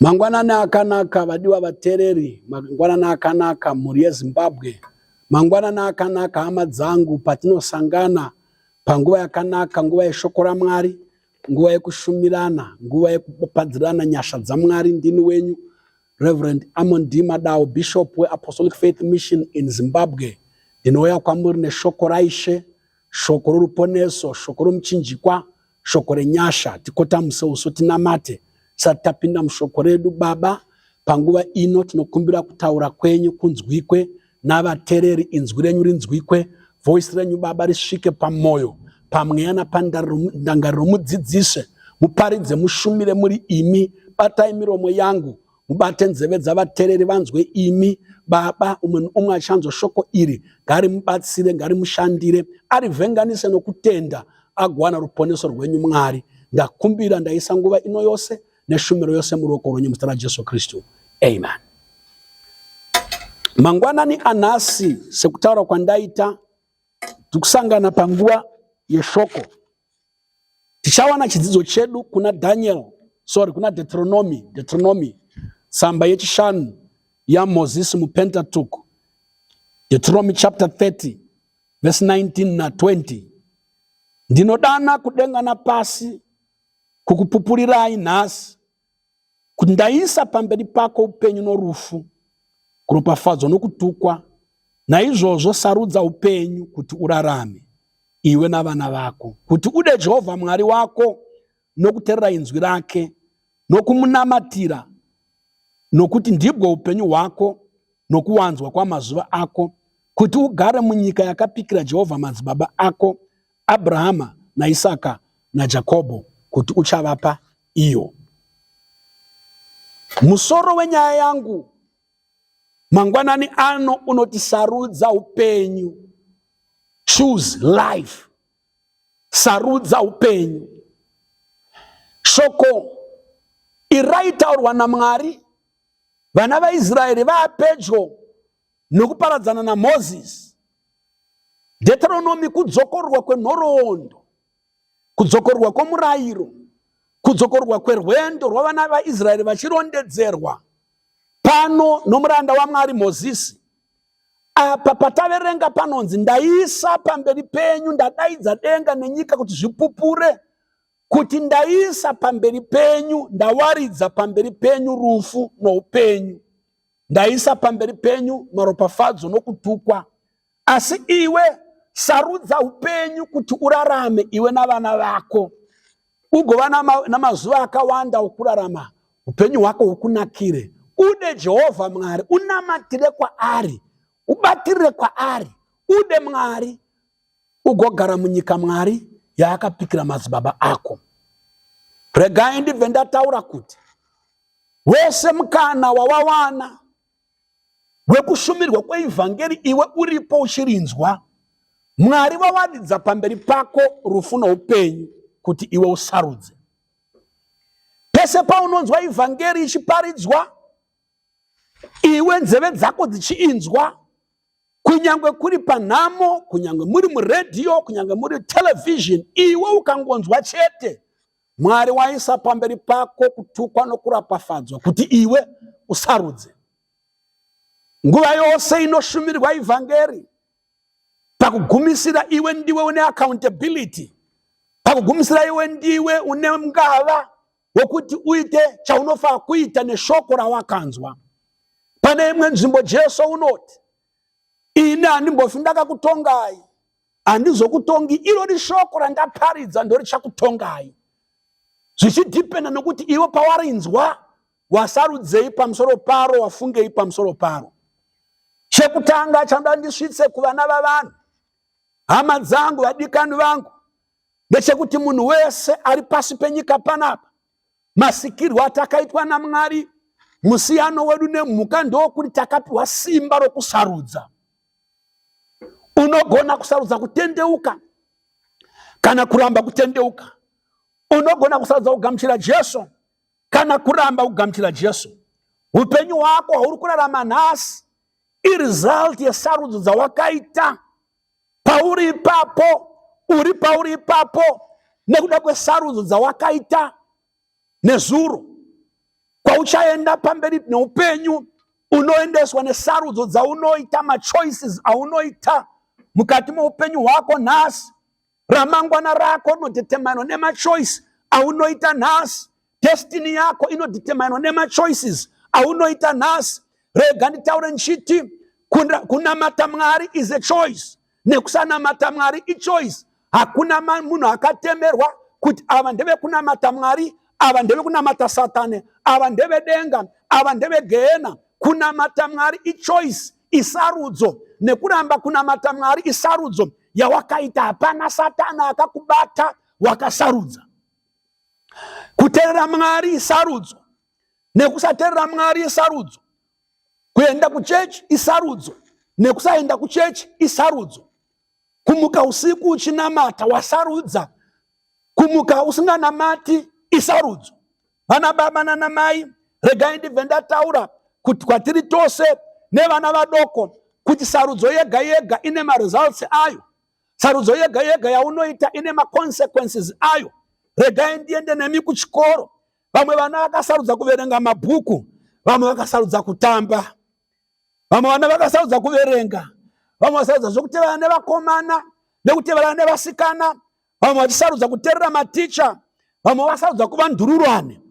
Mangwanani akanaka vadiwa vatereri, mangwanani akanaka mhuri yeZimbabwe, mangwanani akanaka hama dzangu patinosangana panguva yakanaka, nguva yeshoko raMwari, nguva yekushumirana, nguva yekupadzirana nyasha dzaMwari. Ndini wenyu Reverend Amon D. Madao, Bishop we Apostolic Faith Mission in Zimbabwe. Ndinouya kwamuri neshoko raIshe, shoko roruponeso, shoko romuchinjikwa, shoko renyasha. Tikotamuse uso tinamate. Tisati tapinda mushoko redu Baba, panguva ino tinokumbira kutaura kwenyu kunzwikwe, navatereri inzwi renyu rinzwikwe, voice renyu Baba risvike pamoyo, pamweya napandangariro. Mudzidzise, muparidze, mushumire muri imi. Batai miromo yangu, mubate nzeve dzavatereri vanzwe imi Baba. Umwe achanzwa shoko iri ngarimubatsire, ngarimushandire, arivhenganise nokutenda, agowana ruponeso rwenyu Mwari. Ndakumbira ndaisa nguva ino yose neshumiro yose muruoko rwenyu muzita raJesu Kristu. Amen. Mangwanani anhasi sekutaura kwandaita tikusangana panguva yeshoko. Tichawana chidzidzo chedu kuna Deuteronomy samba yechishanu yaMozisi muPentateuch, Deuteronomy chapter 30 verse 19 na 20. Ndinodana kudenga na pasi kukupupurirai nhasi kuti ndaisa pamberi pako upenyu norufu, kuropafadzwa nokutukwa. Naizvozvo sarudza upenyu kuti urarame, iwe navana vako, kuti ude Jehovha Mwari wako nokuteerera inzwi rake nokumunamatira, nokuti ndibwo upenyu hwako nokuwanzwa kwamazuva ako, kuti ugare munyika yakapikira Jehovha madzibaba ako Abrahama naIsaka naJakobho kuti uchavapa iyo. Musoro wenyaya yangu mangwanani ano unotisarudza upenyu. Choose life. Sarudza upenyu. Shoko iraitaurwa naMwari, vana vaIsraeri vaapedyo nokuparadzana naMozisi. Deuteronomy kudzokorwa kwenhoroondo, kudzokorwa kwomurayiro, kudzokorwa kwerwendo rwavana vaIsraeri vachirondedzerwa pano nomuranda waMwari Mozisi. Apa pataverenga panonzi ndaisa pamberi penyu, ndadaidza denga nenyika kuti zvipupure, kuti ndaisa pamberi penyu, ndawaridza pamberi penyu rufu noupenyu, ndaisa pamberi penyu maropafadzo nokutukwa. Asi iwe sarudza upenyu kuti urarame, iwe navana vako, ugova namazuva akawanda okurarama, upenyu hwako hukunakire. Ude Jehovha Mwari, unamatire kwaari, ubatirire kwaari, ude Mwari, ugogara munyika Mwari yaakapikira madzibaba ako. Regai ndibve ndataura kuti wese mukana wawawana wekushumirwa kweivhangeri iwe uripo uchirinzwa, Mwari wawaridza pamberi pako rufu noupenyu kuti iwe usarudze. Pese paunonzwa ivhangeri ichiparidzwa, iwe nzeve dzako dzichiinzwa, kunyangwe kuri panhamo, kunyangwe muri muredhiyo, kunyangwe muri television, iwe ukangonzwa chete, Mwari waisa pamberi pako kutukwa nokurapafadzwa kuti iwe usarudze. Nguva yose inoshumirwa ivhangeri, pakugumisira iwe ndiwe une accountability, pakugumisira iwe ndiwe une ngava wokuti uite chaunofa kuita neshoko rawakanzwa. Pane imwe nzvimbo Jesu unoti, ine handimbofi ndakakutongai, handizokutongi, iro rishoko randaparidza ndorichakutongai. Zvichidhipenda nokuti iwe pawarinzwa wasarudzei pamusoro paro, wafungei pamusoro paro. Chekutanga chandoda ndisvitse kuvana vavanhu, hama dzangu, vadikani vangu, ndechekuti munhu wese ari pasi penyika panapa, masikirwo atakaitwa naMwari, musiyano wedu nemhuka ndokuti takapiwa simba rokusarudza. Unogona kusarudza kutendeuka kana kuramba kutendeuka. Unogona kusarudza kugamuchira Jesu kana kuramba kugamuchira Jesu. Upenyu hwako huri kurarama nhasi iresult yesarudzo dzawakaita pauri ipapo, uri pauri ipapo nekuda kwesarudzo dzawakaita nezuro. kwauchaenda pamberi neupenyu unoendeswa nesarudzo dzaunoita, machoices aunoita mukati meupenyu hwako nhasi. Ramangwana rako rinodeterminwa nemachoice aunoita nhasi. Destiny yako inodeterminwa nemachoices aunoita nhasi. Rega nditaure nchiti kunamata Mwari is a choice, nekusanamata Mwari ichoice. Hakuna munhu akatemerwa kuti ava ndeve kunamata Mwari, ava ndeve kunamata Satani, ava ndeve denga, ava ndeve gehena. Kunamata Mwari ichoice, isarudzo. Nekuramba kunamata Mwari isarudzo yawakaita. Hapana Satani akakubata, wakasarudza. Kuteerera Mwari isarudzo, nekusateerera Mwari isarudzo. Kuenda kuchechi isarudzo, nekusaenda kuchechi isarudzo. Kumuka usiku uchinamata wasarudza, kumuka usinganamati isarudzo. Vana baba nana mai, regai ndibve ndataura kuti kwatiri tose nevana vadoko kuti sarudzo yega yega ine results ayo. Sarudzo yega yega yaunoita ine consequences ayo. Regai ndiende nemi kuchikoro. Vamwe vana vakasarudza kuverenga mabhuku, vamwe vakasarudza kutamba. Vamwe vana vakasarudza kuverenga, vamwe vakasarudza zvokutevera nevakomana nekutevera nevasikana. Vamwe vachisarudza kuteerera maticha, vamwe vasarudza kuva ndururwane.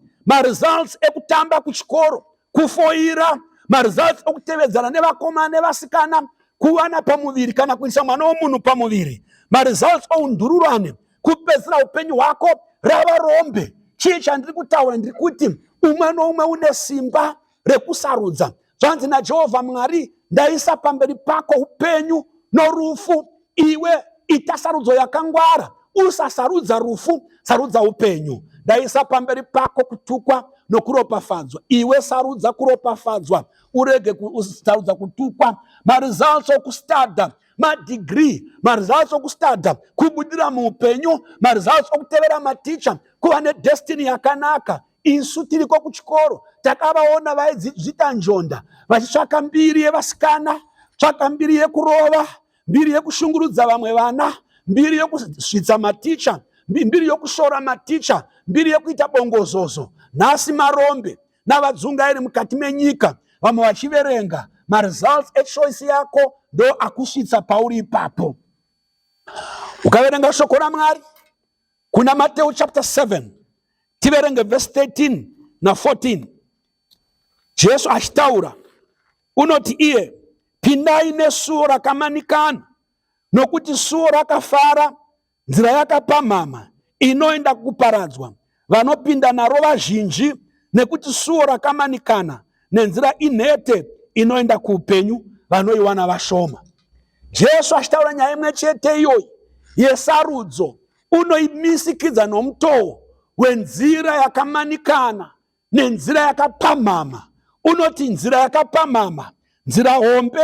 Results ekutamba kuchikoro, kufoira, results ekutevedzana nevakomana nevasikana, kuwana pamuviri kana kuisa mwana womunhu pamuviri. Results oundururwane, kupedzera upenyu hwako rava rombe. Chii chandiri kutaura ndiri kuti umwe noumwe une simba rekusarudza. Zvanzi naJehovha Mwari, ndaisa pamberi pako upenyu norufu. Iwe ita sarudzo yakangwara, usasarudza rufu, sarudza upenyu. Ndaisa pamberi pako kutukwa nokuropafadzwa. Iwe sarudza kuropafadzwa, urege kusarudza kutukwa. Results okustada, madegree, results okustada, kubudira muupenyu, results okutevera maticha, kuva nedestiny yakanaka. Isu tiriko kuchikoro takavaona vaizvita njonda, vachitsvaka mbiri yevasikana, tsvaka mbiri yekurova, mbiri yekushungurudza vamwe vana, mbiri yekusvitsa maticha, mbiri yokushora maticha, mbiri yekuita bongozozo. Nhasi marombe navadzungairi mukati menyika, vamwe vachiverenga. Results echoice yako ndo akusvitsa pauri ipapo. Ukaverenga shoko raMwari kuna Mateo chapter 7, tiverenge verse 13 na 14. Jesu achitaura unoti iye, pindai nesuo rakamanikana, nokuti suo rakafara, nzira yakapamhama inoenda kuparadzwa, vanopinda naro vazhinji. Nekuti suo rakamanikana nenzira inhete inoenda kuupenyu, vanoiwana vashoma. Jesu achitaura nyaya imwe chete iyoyi yesarudzo. Unoimisikidza nomutoo wenzira yakamanikana nenzira yakapamhama. Unoti nzira yakapamhama, nzira hombe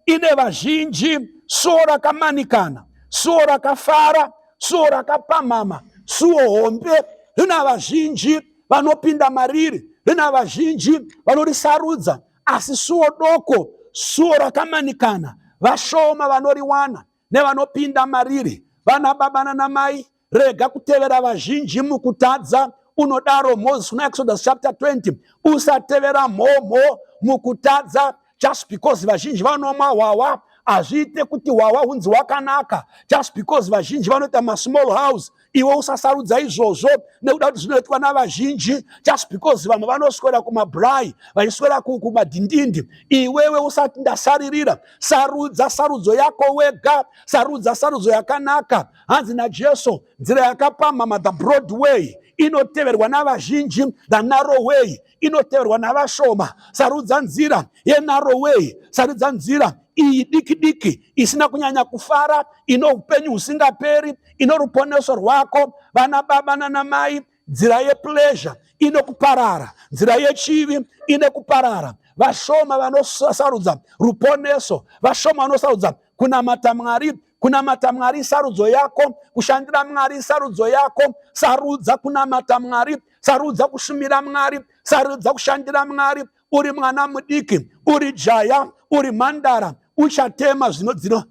ine vazhinji, suo rakamanikana, suo rakafara, suo rakapamhama. Suo hombe rina vazhinji vanopinda mariri, rina vazhinji vanorisarudza. Asi suo doko, suo rakamanikana, vashoma vanoriwana nevanopinda mariri. Vana baba nana mai, rega kutevera vazhinji mukutadza. Unodaro Moses kuna Exodus chapter 20, usatevera mhomho mukutadza. Just because vazhinji vanomwa wawa, hazviite kuti wawa unzi wakanaka. Just because vazhinji vanoita masmall house, iwe usasarudza izvozvo nekuda kuti zvinoitwa navazhinji. Just because vamwe vanoswera kumabrai, vachiswera kumadhindindi, iwewe usati ndasaririra. Sarudza sarudzo yako wega, sarudza sarudzo yakanaka. Hanzi naJesu, nzira yakapamhama, the broad way, inoteverwa navazhinji, the narrow way inoteverwa navashoma. Sarudza nzira yenarrow way, sarudza nzira iyi diki diki, isina kunyanya kufara, ino upenyu usingaperi, ino ruponeso rwako. Vana baba nana mai, nzira yepleasure inokuparara, nzira yechivi inokuparara. Vashoma vanosarudza ruponeso, vashoma vanosarudza kunamata Mwari. Kunamata Mwari sarudzo yako, kushandira Mwari sarudzo yako. Sarudza kunamata Mwari, sarudza kushumira Mwari, sarudza kushandira Mwari. Uri mwana mudiki, uri jaya, uri mandara, uchatema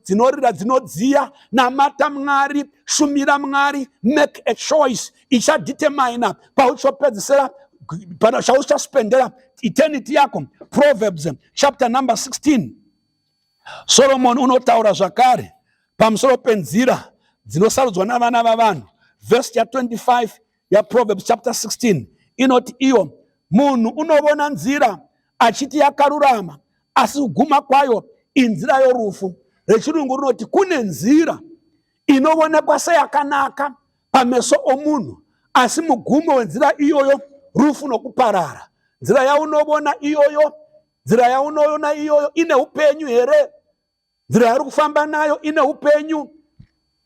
dzinorira dzinodziya. Namata Mwari, shumira Mwari, make a choice. Ichadetermina pauchopedzisira chauchaspendera eternity yako. Proverbs chapter number 16. Solomon unotaura zvakare pamusoro penzira dzinosarudzwa navana vavanhu. Verse 25 ya Proverbs chapter 16 inoti iyo munhu unovona nzira achiti yakarurama, asi kuguma kwayo inzira yorufu. Rechirungu rinoti kune nzira inoonekwa seyakanaka pameso omunhu, asi mugumo wenzira iyoyo rufu nokuparara. Nzira yaunovona iyoyo, nzira yaunoona iyoyo ine upenyu here? Nzira yauri kufamba nayo ine upenyu?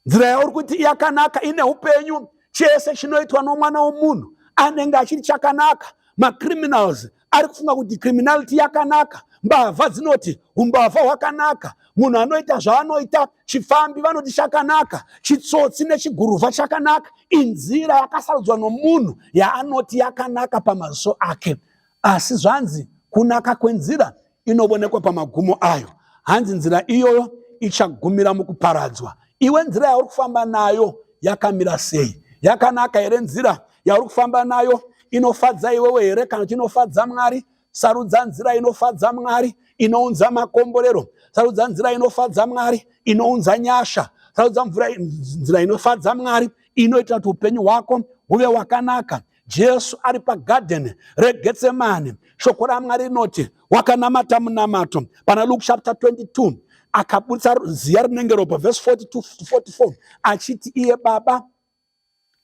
Nzira yauri kuti yakanaka ine upenyu? Chese chinoitwa nomwana womunhu anenge achiri chakanaka. Macriminals ari kufunga kuti criminality yakanaka. Mbavha dzinoti umbavha hwakanaka. Munhu anoita zvaanoita, chifambi vanoti chakanaka, chitsotsi nechiguruva chakanaka. Inzira yakasarudzwa nomunhu yaanoti yakanaka pamaziso ake. Asi zvanzi kunaka kwenzira inoonekwa pamagumo ayo. Hanzi nzira iyoyo ichagumira mukuparadzwa. Iwe nzira yauri kufamba nayo yakamira sei? Yakanaka here nzira yauri kufamba nayo? Inofadza iwewe here kana kuti inofadza Mwari? Sarudza nzira inofadza Mwari, inounza makomborero. Sarudza nzira inofadza Mwari, inounza nyasha. Sarudza nzira inofadza Mwari, inoita kuti upenyu hwako huve wakanaka. Jesu ari pagarden reGetsemane, shoko raMwari rinoti wakanamata munamato. Pana Luke chapter 22 akabudisa ziya rinenge ropa, verse 42 to 44, achiti iye Baba,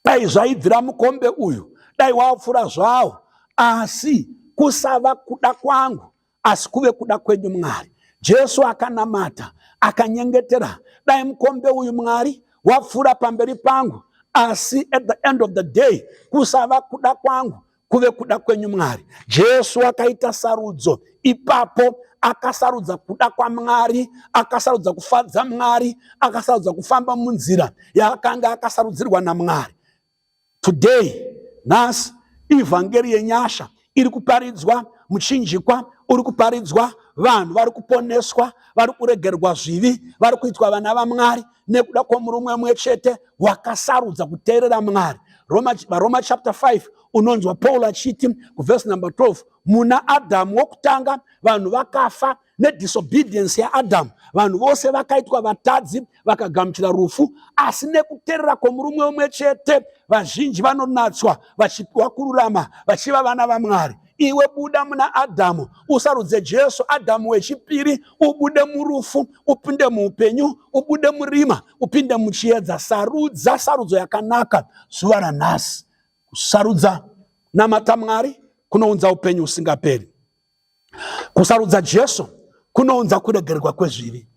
dai zvaibvira mukombe uyu, dai wapfura zvawo, asi kusava kuda kwangu, asi kuve kuda kwenyu Mwari. Jesu akanamata, akanyengetera, dai mukombe uyu Mwari wapfura pamberi pangu, asi at the end of the day kusava kuda kwangu, kuve kuda kwenyu Mwari. Jesu akaita sarudzo, ipapo akasarudza kuda kwaMwari, akasarudza kufadza Mwari, akasarudza kufamba munzira yaakanga akasarudzirwa naMwari. Today, nhasi ivhangeri yenyasha iri kuparidzwa muchinjikwa, uri kuparidzwa, vanhu vari kuponeswa, vari kuregerwa zvivi, vari kuitwa vana vaMwari nekuda kwomurume mumwe chete wakasarudza kuteerera Mwari. Roma chapter 5 unonzwa Paul achiti kuverse number 12, muna Adamu wokutanga vanhu vakafa nedisobedience yaAdamu, vanhu vose vakaitwa vatadzi vakagamuchira rufu, asi nekuteerera kwomurume mumwe chete vazhinji vanonatswa vachipiwa kururama vachiva vana vaMwari. Iwe buda muna Adamu, usarudze Jesu Adamu wechipiri, ubude murufu upinde muupenyu, ubude murima upinde muchiedza. Sarudza sarudzo yakanaka zuva ranhasi. Kusarudza namata Mwari kunounza upenyu usingaperi. Kusarudza Jesu kunounza kuregerwa kwezvivi.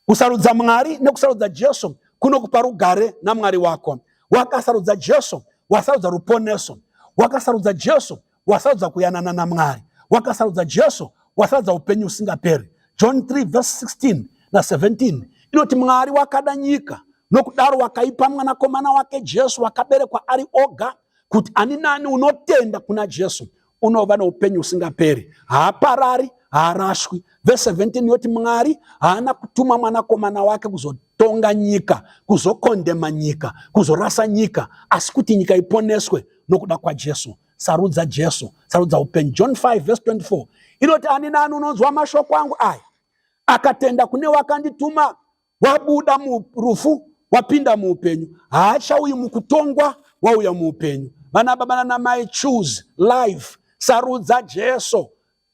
Kusarudza Mwari nekusarudza Jesu kunokupa rugare naMwari wako. Wakasarudza Jesu wasarudza ruponeso. Wakasarudza Jesu wasarudza kuyanana naMwari. Wakasarudza Jesu wasarudza upenyu usingaperi. John 3 verse 16 na 17 inoti Mwari wakada nyika, nokudaro wakaipa mwanakomana wake Jesu wakaberekwa ari oga, kuti ani nani unotenda kuna Jesu unova noupenyu usingaperi. Haaparari, haarashwi. Verse 17 yoti Mwari haana kutuma mwanakomana wake kuzotonga nyika, kuzokondema nyika, kuzorasa nyika, asi kuti nyika iponeswe nokuda kwa Jesu. Sarudza Jesu, sarudza upenyu. John 5 verse 24 inoti ani nani unonzwa mashoko angu aya akatenda kune wakandituma, wabuda murufu wapinda muupenyu, haachauyi mukutongwa, wauya muupenyu. Vana baba nana mai, choose life. Sarudza Jesu,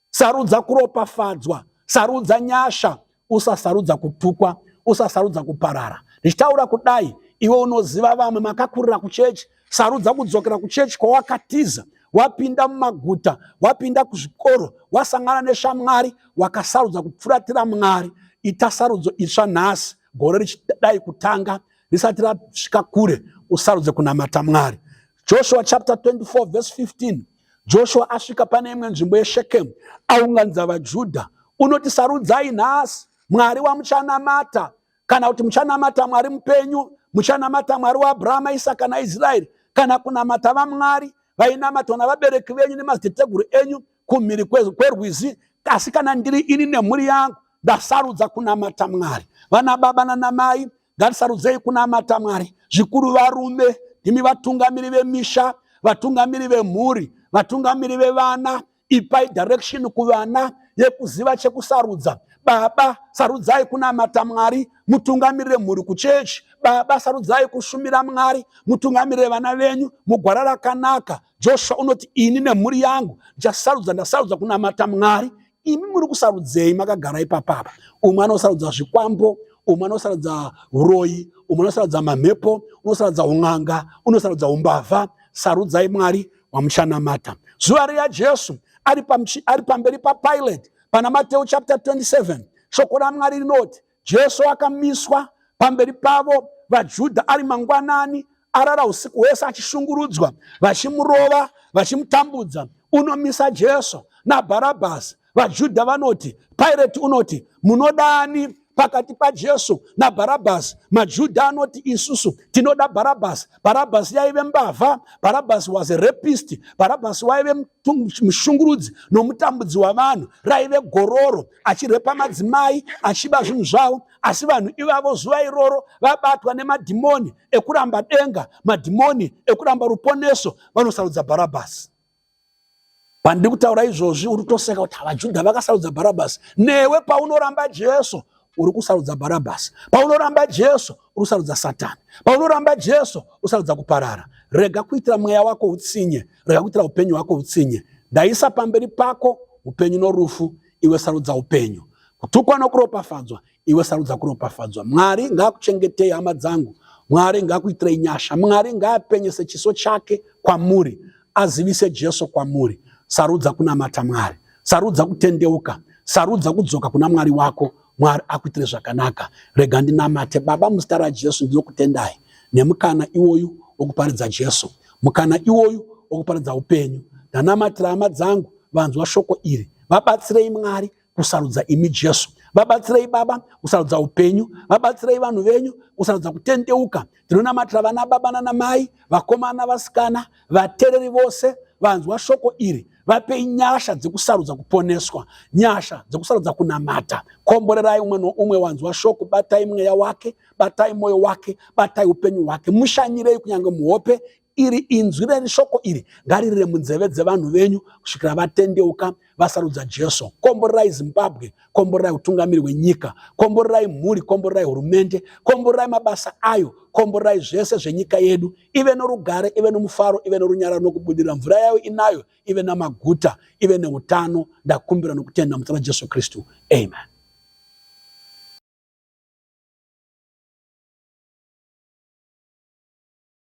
sarudza kuropafadzwa, sarudza nyasha, usasarudza kutukwa, usasarudza kuparara. Ndichitaura kudai, iwe unoziva vamwe makakurira kuchechi, sarudza kudzokera kuchechi kwawakatiza, wapinda mumaguta, wapinda kuzvikoro, wasangana neshamwari, wakasarudza kupfuratira Mwari. Ita sarudzo itsva nhasi, gore richidai kutanga, risati rasvika kure, usarudze kunamata Mwari. Joshua chapter 24 verse 15, Joshua asvika pane imwe nzvimbo yeShekemu, aunganidza vaJudha, unoti sarudzai nhasi Mwari wamuchanamata. Kana kuti muchanamata Mwari mupenyu, muchanamata Mwari waAbhurahama, Isaka naIsraeri, kana kunamata vaMwari vainamatwa navabereki venyu nemadziteteguru enyu kumhiri kwerwizi. Asi kana ndiri ini nemhuri yangu ndasarudza kunamata Mwari. Vana baba nana mai, ngatisarudzei kunamata Mwari. Zvikuru varume, imi vatungamiri vemisha, vatungamiri vemhuri, vatungamiri vevana, ipai direction kuvana yekuziva chekusarudza. Baba, sarudzai kunamata Mwari, mutungamirire mhuri kuchechi. Baba, sarudzai kushumira Mwari, mutungamirire vana venyu mugwara rakanaka. Joshua unoti ini nemhuri yangu ndasarudza kunamata Mwari. Imi muri kusarudzei makagara ipapapa? Umwe anosarudza zvikwambo, umwe anosarudza uroyi, umwe anosarudza mamhepo, unosarudza un'anga, unosarudza umbavha. Sarudzai Mwari wamuchanamata. Zuva riya Jesu ari pamberi paPilate, pana Mateo chapter 27, shoko raMwari rinoti Jesu akamiswa pamberi pavo vaJudha ari mangwanani, arara usiku hwese achishungurudzwa, vachimurova, vachimutambudza. Unomisa Jesu naBharabhasi. VaJudha vanoti, Pilate unoti, munodani pakati paJesu naBharabhasi? MaJudha anoti, isusu tinoda Bharabhasi. Bharabhasi yaive mbavha. Bharabhasi was a rapist. Bharabhasi waive mushungurudzi nomutambudzi wavanhu. Raive gororo, achirepa madzimai, achiba zvinhu zvavo. Asi vanhu ivavo zuva iroro vabatwa nemadhimoni ekuramba denga, madhimoni ekuramba ruponeso, vanosarudza Bharabhasi. Pandiri kutaura izvozvi uri kutoseka kuti vaJudha vakasarudza Bharabhasi. Newe paunoramba Jesu uri kusarudza Bharabhasi. Paunoramba Jesu uri kusarudza Satani. Paunoramba Jesu uri kusarudza kuparara. Rega kuitira mweya wako utsinye, rega kuitira upenyu wako utsinye. Ndaisa pamberi pako upenyu norufu, iwe sarudza upenyu. Kutukwa nokuropafadzwa, iwe sarudza kuropafadzwa. Mwari ngaakuchengetei hama dzangu. Mwari ngaakuitirei nyasha. Mwari ngaapenyese chiso chake kwamuri, azivise Jesu kwamuri. Sarudza kunamata Mwari, sarudza kutendeuka, sarudza kudzoka kuna Mwari wako. Mwari akuitire zvakanaka. Rega ndinamate. Baba, muzita raJesu ndinokutendai nemukana iwoyu wokuparidza Jesu, mukana iwoyu wokuparidza upenyu. Ndanamatira hama dzangu vanzwa shoko iri. Vabatsirei Mwari kusarudza imi Jesu. Vabatsirei Baba kusarudza upenyu. Vabatsirei vanhu venyu kusarudza kutendeuka. Ndinonamatira vana baba nana mai, vakomana vasikana, vateereri vose vanzwa shoko iri. Vapei nyasha dzekusarudza kuponeswa, nyasha dzekusarudza kunamata. Komborerai umwe noumwe wanzwa shoko. Batai mweya wake, batai moyo wake, batai upenyu wake. Mushanyirei kunyange muhope. Iri inzwi reshoko iri ngaririre munzeve dzevanhu venyu kusvikira vatendeuka vasarudza Jesu. Komborerai Zimbabwe, komborerai utungamiri hwenyika, komborerai mhuri, komborerai hurumende, komborerai mabasa ayo, komborerai zvese zvenyika yedu, ive norugare, ive nomufaro, ive norunyararo nokubudirira. Mvura yayo inayo, ive namaguta, ive neutano. Ndakumbira nokutenda muzita raJesu Kristu. Amen.